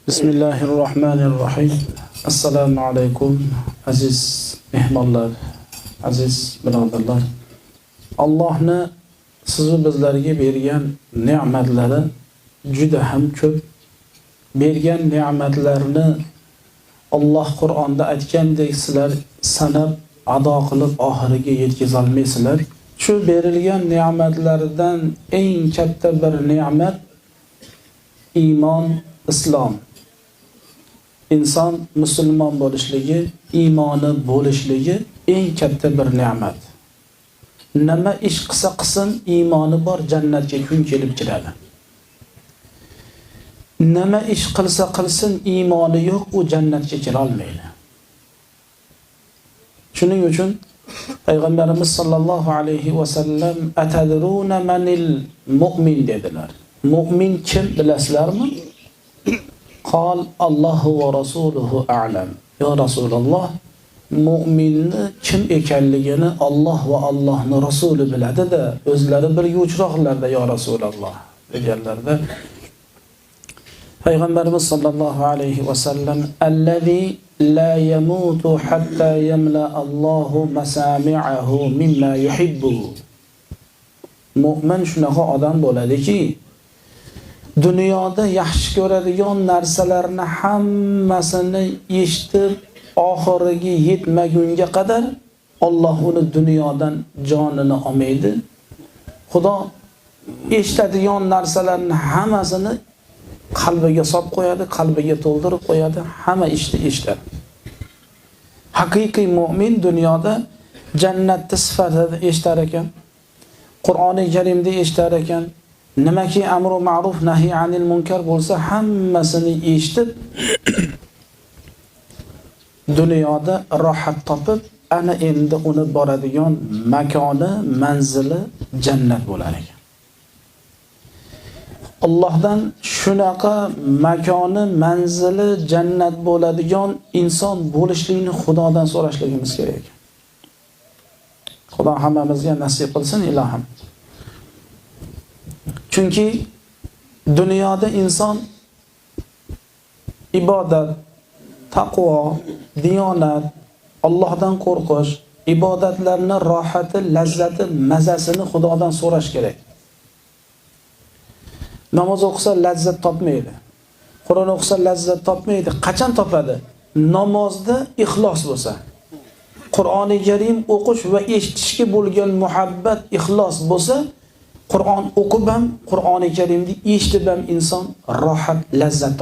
Bismillahirrahmanirrahim. Assalomu alaykum aziz mehmonlar, aziz birodarlar. Allohni siz bizlarga bergan ne'matlari juda ham ko'p. Bergan ne'matlarni Alloh Qur'onda aytgandek sizlar sanab ado qilib oxiriga yetkiza olmaysizlar. Shu berilgan ne'matlardan eng katta bir ne'mat iymon, islom. İnson musulmon bo'lishligi, iymoni bo'lishligi eng katta bir ne'mat. Nima ish qilsa qilsin, iymoni bor jannatga kun kelib kiradi. Nima ish qilsa qilsin, iymoni yo'q, u jannatga kira olmaydi. Shuning uchun Payg'ambarimiz sollallohu alayhi va sallam atadruna manil mu'min dedilar. Mu'min kim bilasizlarmi? Qal Allohu va rasuluhu a'lam. Ya Rasululloh, mu'minni kim ekanligini Alloh va Allohning rasuli biladi-da, o'zlari bir yo'chroqlarda ya Rasululloh deganlarda Payg'ambarimiz sollallohu alayhi va sallam allazi la yamutu hatta yamla Allohu masami'ahu mimma yuhibbu. Mu'min shunaqa odam bo'ladiki, dunyoda yaxshi ko'radigan narsalarni hammasini eshitib oxiriga yetmagunga qadar Alloh uni dunyodan jonini olmaydi. Xudo eshitadigan narsalarni hammasini qalbiga solib qo'yadi, qalbiga to'ldirib qo'yadi, hamma ishni eshitadi. Haqiqiy mu'min dunyoda jannatni sifatida eshitar ekan, Qur'oni Karimda eshitar ekan, nimaki amru ma'ruf nahiy anil munkar bo'lsa hammasini eshitib dunyoda rohat topib, ana endi uni boradigan makoni, manzili jannat bo'lar ekan. Allohdan shunaqa makoni, manzili jannat bo'ladigan inson bo'lishlikni Xudodan so'rashligimiz kerak. Xudo hammamizga nasib qilsin, ilohim. Chunki dunyoda inson ibodat, taqvo, diyonat, Allohdan qo'rqish, ibodatlarning rohati, lazzati, mazasini Xudodan so'rash kerak. Namoz o'qisa lazzat topmaydi. Qur'on o'qisa lazzat topmaydi. Qachon topadi? Namozda ixlos bo'lsa. Qur'oni Karim o'qish va eshitishga bo'lgan muhabbat, ixlos bo'lsa, Qur'on o'qib ham, Qur'oni Karimni eshitib ham inson rohat, lazzat